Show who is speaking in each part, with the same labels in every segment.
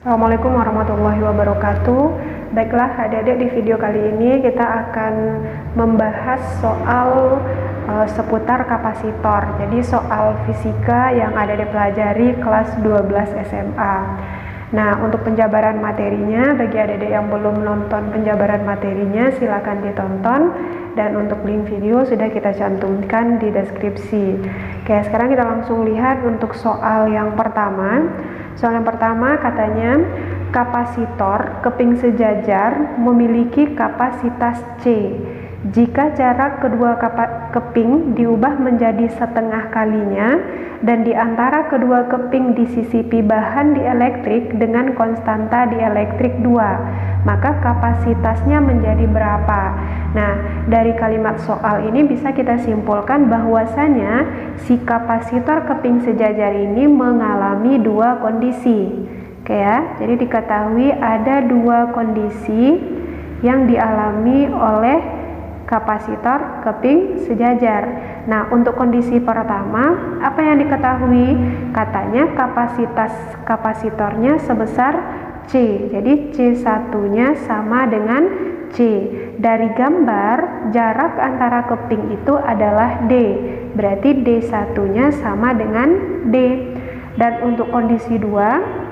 Speaker 1: Assalamualaikum warahmatullahi wabarakatuh. Baiklah adik-adik, di video kali ini kita akan membahas soal seputar kapasitor. Jadi soal fisika yang ada dipelajari kelas 12 SMA. Nah, untuk penjabaran materinya, bagi adik-adik yang belum nonton penjabaran materinya, silakan ditonton. Dan untuk link video sudah kita cantumkan di deskripsi. Oke, sekarang kita langsung lihat untuk soal yang pertama. Soal yang pertama katanya kapasitor keping sejajar memiliki kapasitas C jika jarak kedua keping diubah menjadi setengah kalinya dan di antara kedua keping disisipi bahan dielektrik dengan konstanta dielektrik 2, maka kapasitasnya menjadi berapa? Nah, dari kalimat soal ini bisa kita simpulkan bahwasanya si kapasitor keping sejajar ini mengalami dua kondisi. Oke ya, jadi diketahui ada dua kondisi yang dialami oleh kapasitor keping sejajar. Nah, untuk kondisi pertama, apa yang diketahui? Katanya kapasitas kapasitornya sebesar C. Jadi C1-nya sama dengan C. Dari gambar, jarak antara keping itu adalah D. Berarti D1-nya sama dengan D. Dan untuk kondisi 2,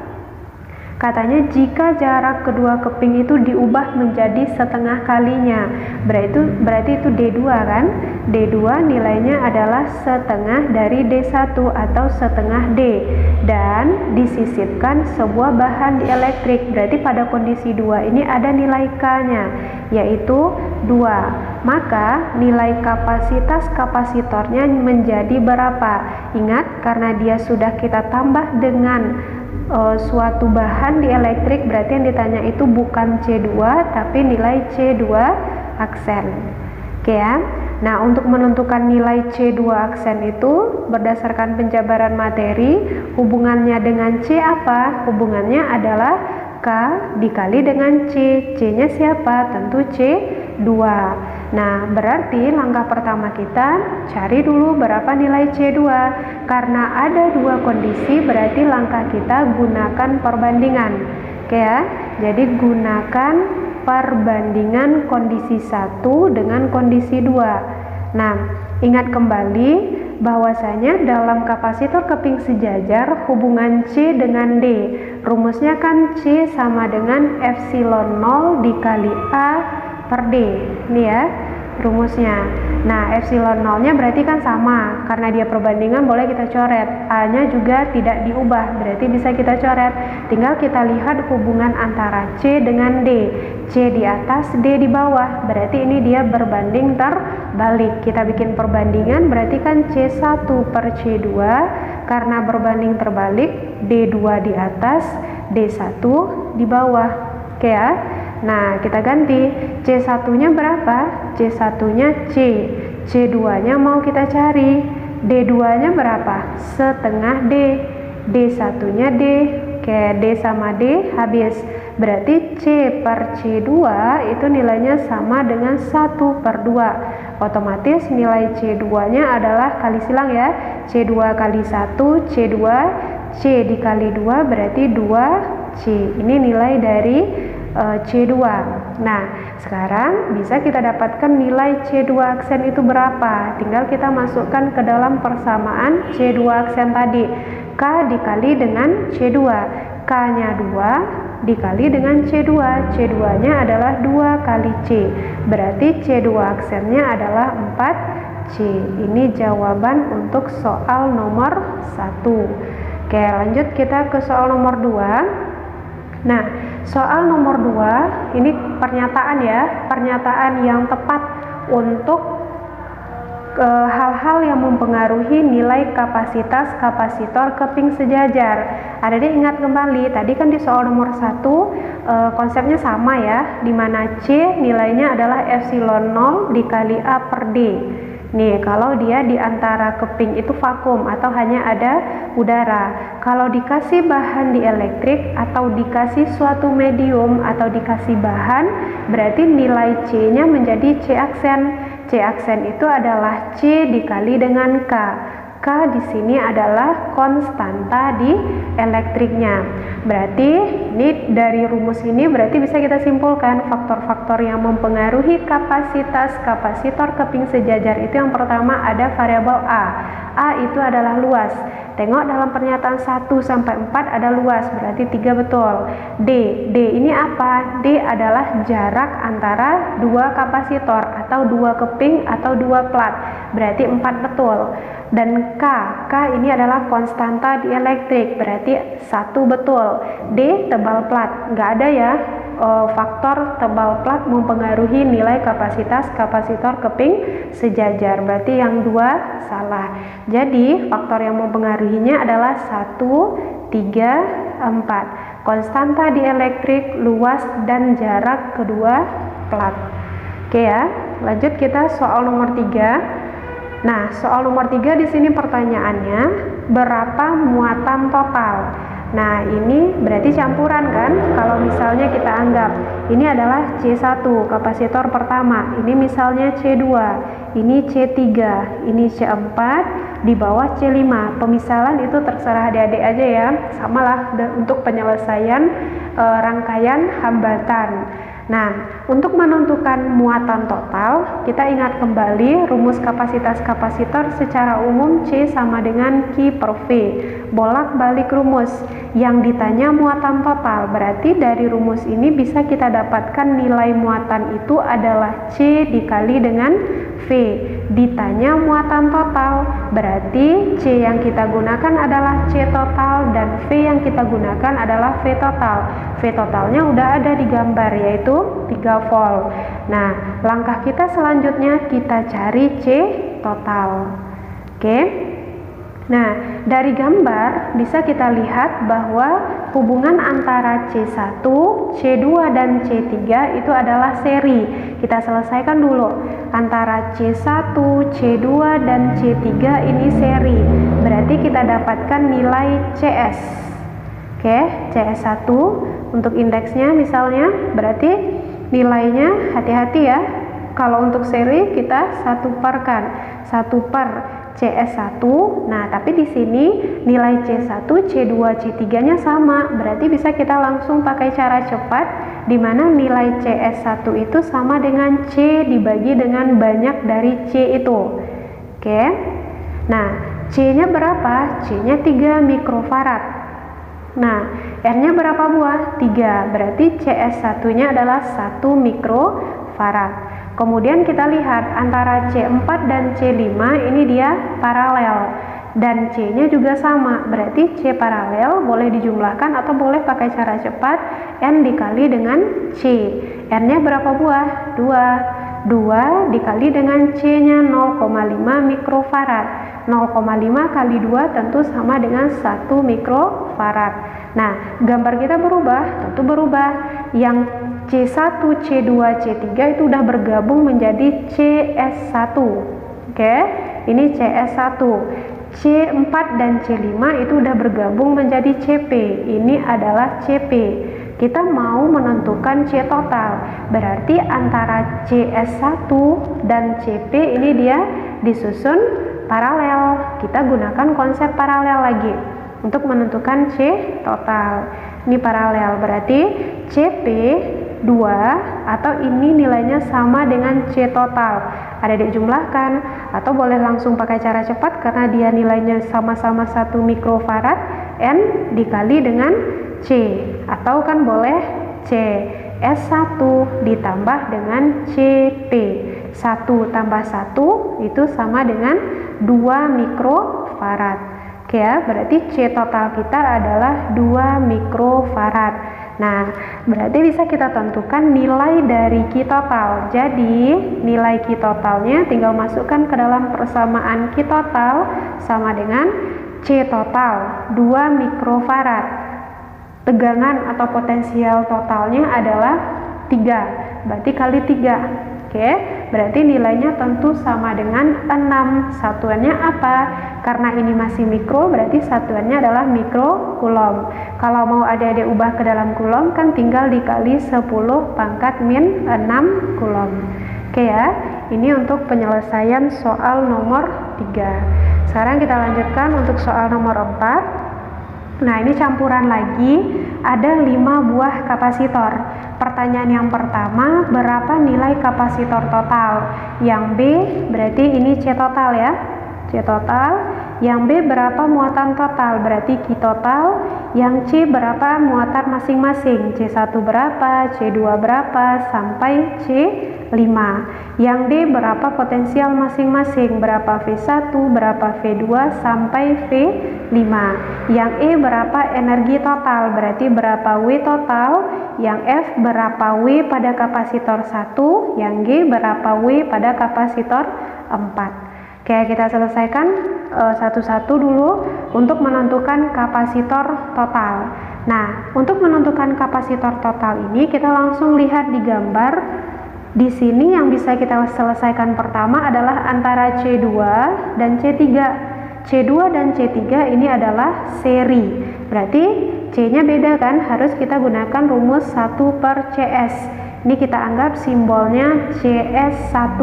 Speaker 1: katanya jika jarak kedua keping itu diubah menjadi setengah kalinya, berarti itu D2 kan? D2 nilainya adalah setengah dari D1 atau setengah D, dan disisipkan sebuah bahan dielektrik. Berarti pada kondisi 2 ini ada nilai K-nya, yaitu 2. Maka nilai kapasitas kapasitornya menjadi berapa? Ingat, karena dia sudah kita tambah dengan suatu bahan dielektrik, berarti yang ditanya itu bukan C2 tapi nilai C2 aksen. Oke ya. Nah, untuk menentukan nilai C2 aksen itu berdasarkan penjabaran materi, hubungannya dengan C apa? Hubungannya adalah K dikali dengan C. C-nya siapa? Tentu C2. Nah, berarti langkah pertama kita cari dulu berapa nilai C2. Karena ada dua kondisi, berarti langkah kita gunakan perbandingan. Oke ya. Jadi gunakan perbandingan kondisi 1 dengan kondisi 2. Nah, ingat kembali bahwasanya dalam kapasitor keping sejajar hubungan C dengan D, rumusnya kan C sama dengan epsilon 0 dikali A per D. Ini ya rumusnya. Nah, epsilon 0-nya berarti kan sama, karena dia perbandingan boleh kita coret. A-nya juga tidak diubah, berarti bisa kita coret. Tinggal kita lihat hubungan antara C dengan D. C di atas, D di bawah, berarti ini dia berbanding terbalik. Kita bikin perbandingan, berarti kan C1 per C2, karena berbanding terbalik, D2 di atas, D1 di bawah. Oke ya. Nah, kita ganti. C1-nya berapa? C1-nya C. C2-nya mau kita cari. D2-nya berapa? Setengah D. D1-nya D. Oke, D sama D habis. Berarti C per C2 itu nilainya sama dengan 1 per 2. Otomatis nilai C2-nya adalah kali silang ya. C2 kali 1, C2, C dikali 2 berarti 2C. Ini nilai dari C2. Nah, sekarang bisa kita dapatkan nilai C2 aksen itu berapa? Tinggal kita masukkan ke dalam persamaan C2 aksen tadi. K dikali dengan C2. K-nya 2 dikali dengan C2. C2-nya adalah 2 kali C. Berarti C2 aksennya adalah 4C. Ini jawaban untuk soal nomor 1. Oke, lanjut kita ke soal nomor 2. Nah, soal nomor 2 ini pernyataan ya, pernyataan yang tepat untuk hal-hal yang mempengaruhi nilai kapasitas kapasitor keping sejajar. Adik-adik ingat kembali, tadi kan di soal nomor 1 konsepnya sama ya, di mana C nilainya adalah epsilon 0 dikali A per D. Nih, kalau dia di antara keping itu vakum atau hanya ada udara. Kalau dikasih bahan dielektrik atau dikasih suatu medium atau dikasih bahan, berarti nilai C-nya menjadi C aksen. C aksen itu adalah C dikali dengan K. K K di sini adalah konstanta di elektriknya. Berarti ini dari rumus ini berarti bisa kita simpulkan faktor-faktor yang mempengaruhi kapasitas kapasitor keping sejajar itu yang pertama ada variabel A. A itu adalah luas. Tengok dalam pernyataan 1 sampai 4 ada luas, berarti 3 betul. D ini apa? D adalah jarak antara dua kapasitor atau dua keping atau dua plat, berarti 4 betul. Dan K ini adalah konstanta di elektrik, berarti 1 betul. D tebal plat, nggak ada ya faktor tebal plat mempengaruhi nilai kapasitas kapasitor keping sejajar, berarti yang 2 salah. Jadi faktor yang mempengaruhinya adalah 1, 3, 4. Konstanta di elektrik, luas, dan jarak kedua plat. Oke ya, lanjut kita soal nomor 3. Nah, soal nomor 3 di sini pertanyaannya, berapa muatan total? Nah, ini berarti campuran kan? Kalau misalnya kita anggap ini adalah C1, kapasitor pertama, ini misalnya C2, ini C3, ini C4, di bawah C5. Pemisalan itu terserah adik-adik aja ya, samalah untuk penyelesaian rangkaian hambatan. Nah, untuk menentukan muatan total, kita ingat kembali rumus kapasitas kapasitor secara umum C sama dengan Q per V. Bolak-balik rumus, yang ditanya muatan total, berarti dari rumus ini bisa kita dapatkan nilai muatan itu adalah C dikali dengan V. Ditanya muatan total, berarti C yang kita gunakan adalah C total dan V yang kita gunakan adalah V total. V totalnya udah ada di gambar, yaitu 3 volt. Nah, langkah kita selanjutnya kita cari C total. Oke. Nah, dari gambar bisa kita lihat bahwa hubungan antara C1, C2, dan C3 itu adalah seri. Kita selesaikan dulu. Antara C1, C2, dan C3 ini seri. Berarti kita dapatkan nilai CS. Oke, CS1 untuk indeksnya misalnya, berarti nilainya hati-hati ya. Kalau untuk seri kita 1 per kan, 1 per CS1. Nah, tapi di sini nilai C1, C2, C3-nya sama. Berarti bisa kita langsung pakai cara cepat di mana nilai CS1 itu sama dengan C dibagi dengan banyak dari C itu. Oke. Nah, C-nya berapa? C-nya 3 mikrofarad. Nah, R-nya berapa buah? 3. Berarti CS1-nya adalah 1 mikrofarad. Kemudian kita lihat antara C4 dan C5 ini dia paralel dan C-nya juga sama, berarti C paralel boleh dijumlahkan atau boleh pakai cara cepat N dikali dengan C. N-nya berapa buah? 2. 2 dikali dengan C-nya 0,5 mikrofarad. 0,5 kali 2 tentu sama dengan 1 mikrofarad. Nah, gambar kita berubah, tentu berubah. Yang C1, C2, C3 itu udah bergabung menjadi CS1. Oke, ini CS1. C4 dan C5 itu udah bergabung menjadi CP. Ini adalah CP. Kita mau menentukan C total. Berarti antara CS1 dan CP ini dia disusun paralel. Kita gunakan konsep paralel lagi untuk menentukan C total. Ini paralel, berarti CP 2 atau ini nilainya sama dengan C total. Ada dijumlahkan atau boleh langsung pakai cara cepat karena dia nilainya sama-sama 1 mikrofarad, N dikali dengan C, atau kan boleh C S1 ditambah dengan CP. 1 tambah 1 itu sama dengan 2 mikrofarad. Oke ya, berarti C total kita adalah 2 mikrofarad. Nah, berarti bisa kita tentukan nilai dari Q total. Jadi, nilai Q totalnya tinggal masukkan ke dalam persamaan Q total sama dengan C total 2 mikrofarad. Tegangan atau potensial totalnya adalah 3, berarti kali 3. Oke, berarti nilainya tentu sama dengan 6. Satuannya apa? Karena ini masih mikro, berarti satuannya adalah mikrokulom. Kalau mau adik-adik ubah ke dalam kulom, kan tinggal dikali 10 pangkat min 6 kulom. Oke ya, ini untuk penyelesaian soal nomor 3. sekarang kita lanjutkan untuk soal nomor 4. Nah, ini campuran lagi, ada 5 buah kapasitor. Pertanyaan yang pertama, berapa nilai kapasitor total? Yang B berarti ini C total ya, C total. Yang B berapa muatan total? Berarti Q total. Yang C berapa muatan masing-masing? C1 berapa, C2 berapa, sampai C5. Yang D berapa potensial masing-masing? Berapa V1, berapa V2, sampai V5. Yang E berapa energi total? Berarti berapa W total? Yang F berapa W pada kapasitor 1? Yang G berapa W pada kapasitor 4? Oke, kita selesaikan satu-satu dulu untuk menentukan kapasitor total. Nah, untuk menentukan kapasitor total ini kita langsung lihat di gambar. Di sini yang bisa kita selesaikan pertama adalah antara C2 dan C3. C2 dan C3 ini adalah seri. Berarti C-nya beda kan? Harus kita gunakan rumus 1/CS. Ini kita anggap simbolnya CS1.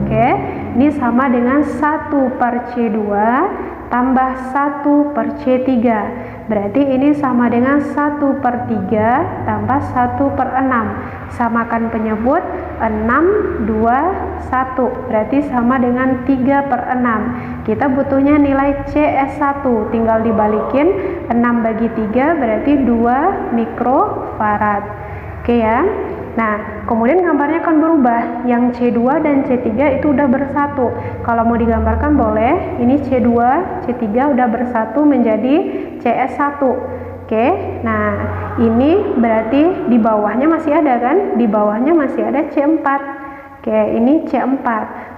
Speaker 1: Oke, ini sama dengan 1/C2 tambah 1/C3. Berarti ini sama dengan 1/3 tambah 1/6. Samakan penyebut 6, 2, 1. Berarti sama dengan 3/6. Kita butuhnya nilai CS1. Tinggal dibalikin, 6 bagi 3 berarti 2 mikrofarad. Oke ya. Nah, kemudian gambarnya akan berubah. Yang C2 dan C3 itu udah bersatu. Kalau mau digambarkan boleh. Ini C2, C3 udah bersatu menjadi CS1. Oke. Nah, ini berarti di bawahnya masih ada kan? Di bawahnya masih ada C4. Oke, ini C4.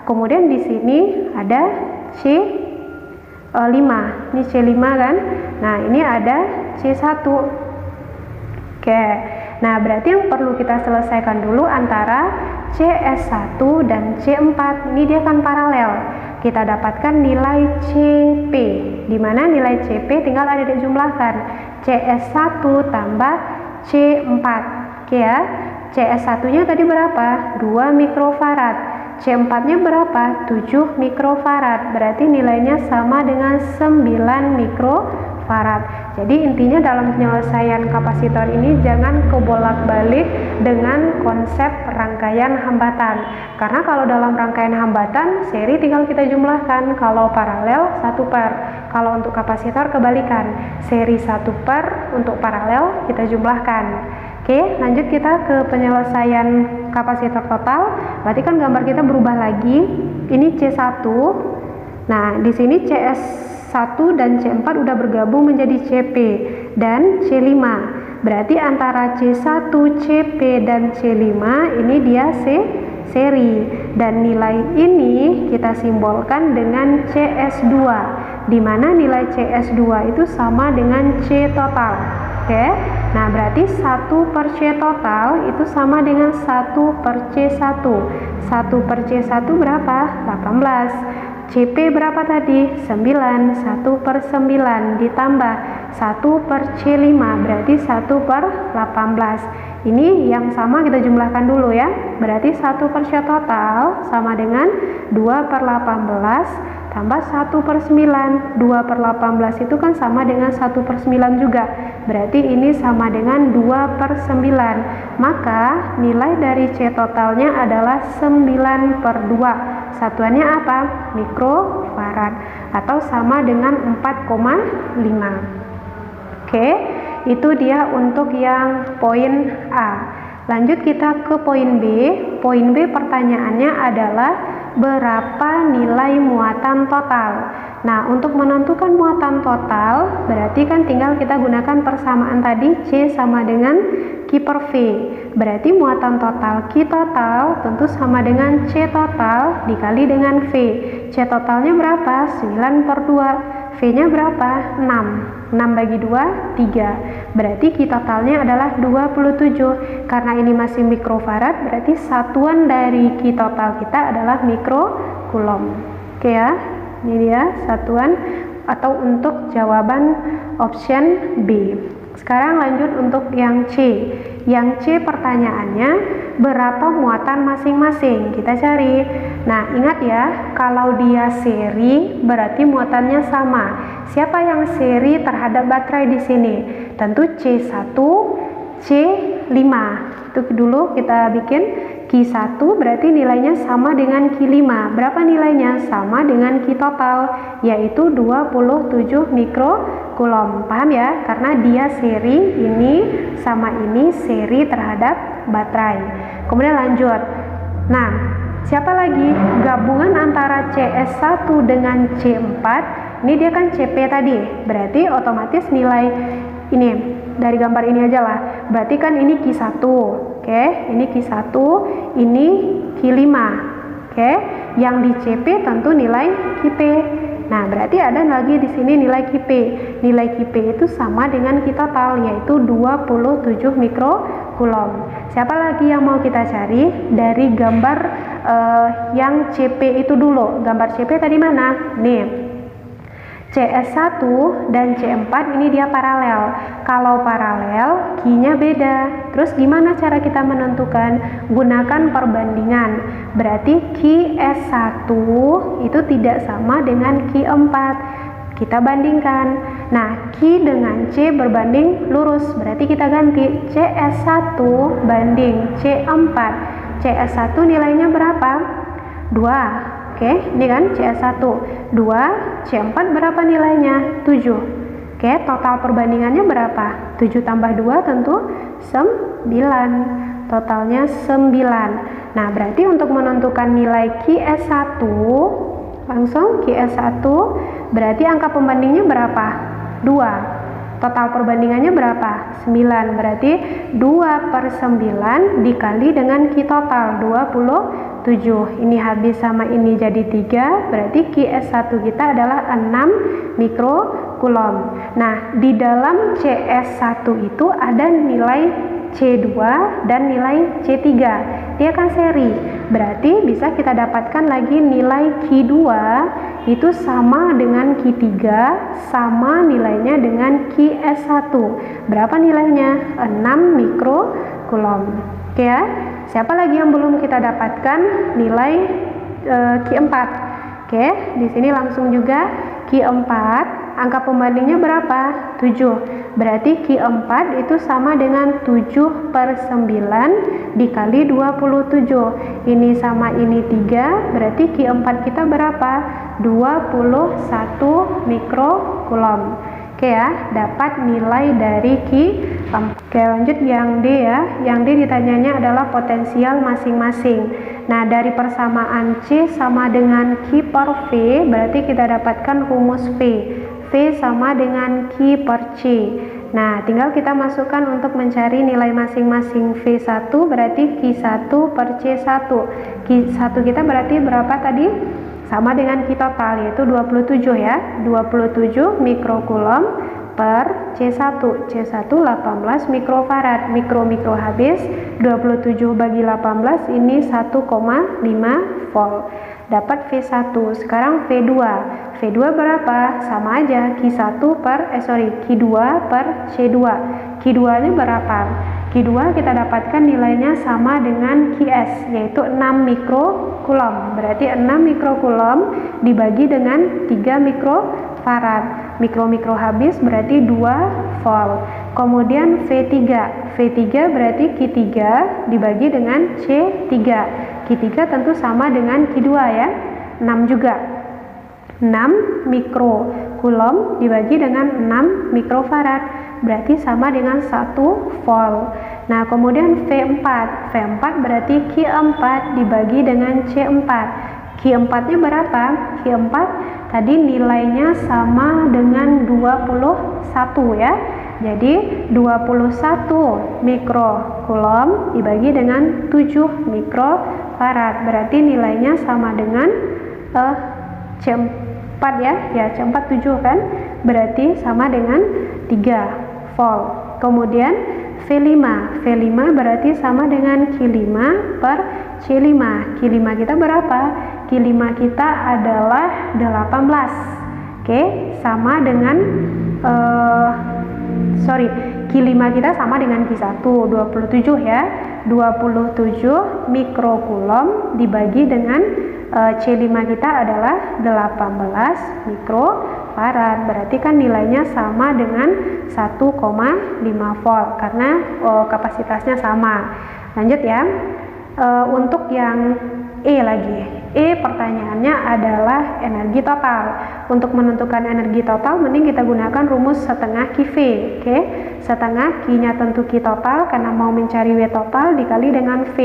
Speaker 1: Kemudian di sini ada C5. Ini C5 kan? Nah, ini ada C1. Oke. Nah, berarti yang perlu kita selesaikan dulu antara CS1 dan C4. Ini dia kan paralel. Kita dapatkan nilai CP. Di mana nilai CP tinggal ada dijumlahkan. CS1 tambah C4. Oke ya. CS1-nya tadi berapa? 2 mikrofarad. C4-nya berapa? 7 mikrofarad. Berarti nilainya sama dengan 9 mikrofarad. Jadi intinya dalam penyelesaian kapasitor ini jangan kebolak-balik dengan konsep rangkaian hambatan. Karena kalau dalam rangkaian hambatan, seri tinggal kita jumlahkan. Kalau paralel, 1/. Kalau untuk kapasitor kebalikan. Seri 1/, untuk paralel kita jumlahkan. Oke, lanjut kita ke penyelesaian kapasitor total. Berarti kan gambar kita berubah lagi. Ini C1. Nah, di sini CS1 dan C4 udah bergabung menjadi CP dan C5. Berarti antara C1, CP dan C5 ini dia seri. Dan nilai ini kita simbolkan dengan CS2. Di mana nilai CS2 itu sama dengan C total. Oke. Nah, berarti 1/C total itu sama dengan 1/C1. 1/C1 berapa? 18. CP berapa tadi? 9. 1/9 ditambah 1/C5 berarti 1/18. Ini yang sama kita jumlahkan dulu ya. Berarti 1/C total sama dengan 2/18 tambah 1/9. 2/18 itu kan sama dengan 1/9 juga. Berarti ini sama dengan 2/9. Maka nilai dari C totalnya adalah 9/2. Satuannya apa? Mikrofarad atau sama dengan 4,5. Oke, itu dia untuk yang poin A. Lanjut kita ke poin B. Poin B pertanyaannya adalah berapa nilai muatan total. Nah, untuk menentukan muatan total berarti kan tinggal kita gunakan persamaan tadi C sama dengan Q/V. Berarti muatan total Q total tentu sama dengan C total dikali dengan V. C totalnya berapa? 9/2. V-nya berapa? 6. 6 bagi 2, 3. Berarti Q totalnya adalah 27. Karena ini masih mikrofarad, berarti satuan dari Q total kita adalah mikrokulom. Oke ya, ini dia satuan atau untuk jawaban option B. Sekarang lanjut untuk yang C. Yang C pertanyaannya, berapa muatan masing-masing? Kita cari. Nah, ingat ya, kalau dia seri berarti muatannya sama. Siapa yang seri terhadap baterai di sini? Tentu C1, C5. Itu dulu kita bikin. Q1 berarti nilainya sama dengan Q5. Berapa nilainya? Sama dengan Q total, yaitu 27 mikrokulom. Paham ya? Karena dia seri, ini sama ini seri terhadap baterai. Kemudian lanjut. Nah, siapa lagi? Gabungan antara CS1 dengan C4. Ini dia kan CP tadi. Berarti otomatis nilai ini dari gambar ini aja lah. Berarti kan ini Q1. Oke, ini Q1, ini Q5. Oke, yang di CP tentu nilai QP. Nah, berarti ada lagi di sini nilai QP. Nilai QP itu sama dengan Q total, yaitu 27 mikrokulom. Siapa lagi yang mau kita cari? Dari gambar yang CP itu dulu. Gambar CP tadi mana? Nih. CS1 dan C4 ini dia paralel. Kalau paralel, Q-nya beda. Terus gimana cara kita menentukan? Gunakan perbandingan. Berarti QS1 itu tidak sama dengan Q4. Kita bandingkan. Nah, Q dengan C berbanding lurus. Berarti kita ganti CS1 banding C4. CS1 nilainya berapa? 2. Oke, ini kan CS1 2, C4 berapa nilainya? 7. Oke, total perbandingannya berapa? 7 tambah 2 tentu 9. Totalnya 9. Nah, berarti untuk menentukan nilai QS1, langsung QS1 berarti angka pembandingnya berapa? 2. Total perbandingannya berapa? 9. Berarti 2/9 dikali dengan Q total 27. Ini habis sama ini jadi 3. Berarti QS1 kita adalah 6 mikrokulom. Nah, di dalam CS1 itu ada nilai C2 dan nilai C3. Dia kan seri. Berarti bisa kita dapatkan lagi nilai Q2 itu sama dengan Q3, sama nilainya dengan QS1. Berapa nilainya? 6 mikrokulom. Oke ya. Siapa lagi yang belum kita dapatkan nilai Q4? Oke, di sini langsung juga Q4, angka pembandingnya berapa? 7. Berarti Q4 itu sama dengan 7/9 dikali 27. Ini sama ini 3, berarti Q4 kita berapa? 21 mikrokulom. Oke ya, dapat nilai dari Q4. Oke, lanjut yang D ya. Yang D ditanyanya adalah potensial masing-masing. Nah, dari persamaan C sama dengan Q per V, berarti kita dapatkan rumus V. V sama dengan Q per C. Nah, tinggal kita masukkan untuk mencari nilai masing-masing. V1 berarti Q1 per C1. Q1 kita berarti berapa tadi? Sama dengan Q total, yaitu 27 ya. 27 mikrokulom per C1. C1 18 mikrofarad. Mikro habis. 27 bagi 18 ini 1,5 volt. Dapat V1. Sekarang V2. V2 berapa? Sama aja. Q2 per C2. Q2 nya berapa? Q2 kita dapatkan nilainya sama dengan QS, yaitu 6 mikrokulom. Berarti 6 mikrokulom dibagi dengan 3 mikrofarad. Mikro habis berarti 2 volt. Kemudian V3. V3 berarti Q3 dibagi dengan C3. Q3 tentu sama dengan Q2 ya. 6 juga. 6 mikrokulom dibagi dengan 6 mikrofarad. Berarti sama dengan 1 volt. Nah, kemudian V4. V4 berarti Q4 dibagi dengan C4. Q4 nya berapa? Q4 tadi nilainya sama dengan 21 ya. Jadi 21 mikrokulom dibagi dengan 7 mikrofarad. Berarti nilainya sama dengan C4 ya. Ya, C4 7 kan? Berarti sama dengan 3 volt. Kemudian V5. V5 berarti sama dengan Q5 per C5. Q5 kita berapa? Q5 kita adalah 18. Oke, sama dengan Q5 kita sama dengan Q1, 27 ya. 27 mikrokulom dibagi dengan C5 kita adalah 18 mikrofarad. Berarti kan nilainya sama dengan 1,5 volt karena kapasitasnya sama. Lanjut ya. Untuk yang E lagi. Pertanyaannya adalah energi total. Untuk menentukan energi total mending kita gunakan rumus setengah Q V. Oke. Setengah Q-nya tentu Q total karena mau mencari W total dikali dengan V.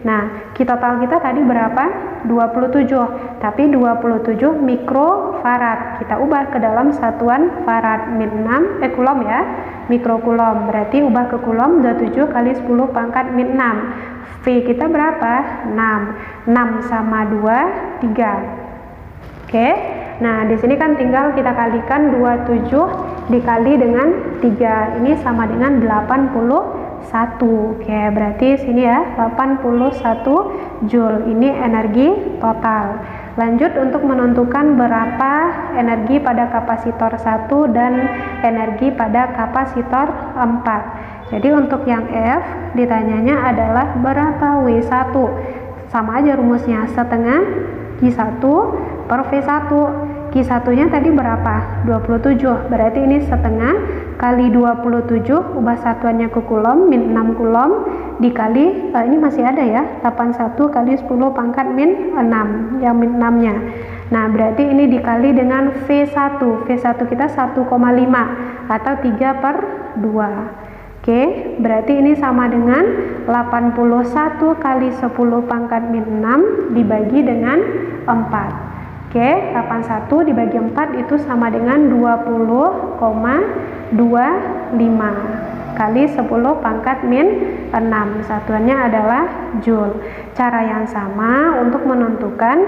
Speaker 1: Nah, Q total kita tadi berapa? 27. Tapi 27 mikrofarad. Kita ubah ke dalam satuan farad. Min 6 kulom ya. Mikrokulom. Berarti ubah ke kulom 27 kali 10 pangkat min 6. V kita berapa? 6. 6 sama 2, 3. Oke. Nah, di sini kan tinggal kita kalikan 27 dikali dengan 3. Ini sama dengan 81. Oke, berarti sini ya 81 Joule. Ini energi total. Lanjut untuk menentukan berapa energi pada kapasitor 1 dan energi pada kapasitor 4. Jadi untuk yang F ditanyanya adalah berapa W1. Sama aja rumusnya, setengah Q1 per V1. Q1 nya tadi berapa? 27. Berarti ini setengah kali 27, ubah satuannya ke kulom, min 6 kulom dikali, ini masih ada ya, 81 kali 10 pangkat min 6, yang min 6 nya. Nah, berarti ini dikali dengan V1. V1 kita 1,5 atau 3 per 2. Oke, berarti ini sama dengan 81 kali 10 pangkat min 6 dibagi dengan 4. Oke, 81 dibagi 4 itu sama dengan 20,25 kali 10 pangkat min 6. Satuannya adalah Joule. Cara yang sama untuk menentukan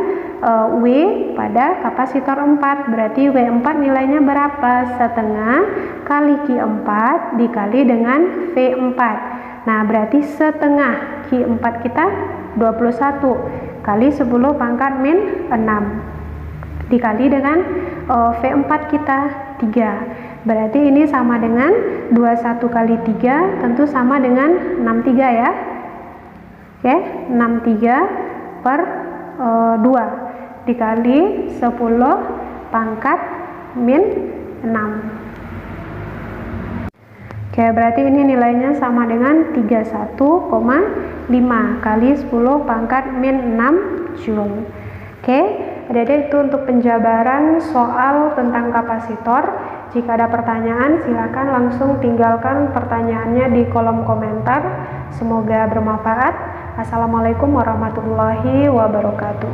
Speaker 1: W pada kapasitor 4. Berarti W4 nilainya berapa? Setengah kali Q4 dikali dengan V4. Nah, berarti setengah Q4 kita 21 kali 10 pangkat min 6 dikali dengan V4 kita 3. Berarti ini sama dengan 21 kali 3 tentu sama dengan 63 ya. Oke, 63 per 2 dikali 10 pangkat min 6. Oke, berarti ini nilainya sama dengan 31,5 kali 10 pangkat min 6 Joule. Oke, adik-adik, itu untuk penjabaran soal tentang kapasitor. Jika ada pertanyaan, silakan langsung tinggalkan pertanyaannya di kolom komentar. Semoga bermanfaat. Assalamualaikum warahmatullahi wabarakatuh.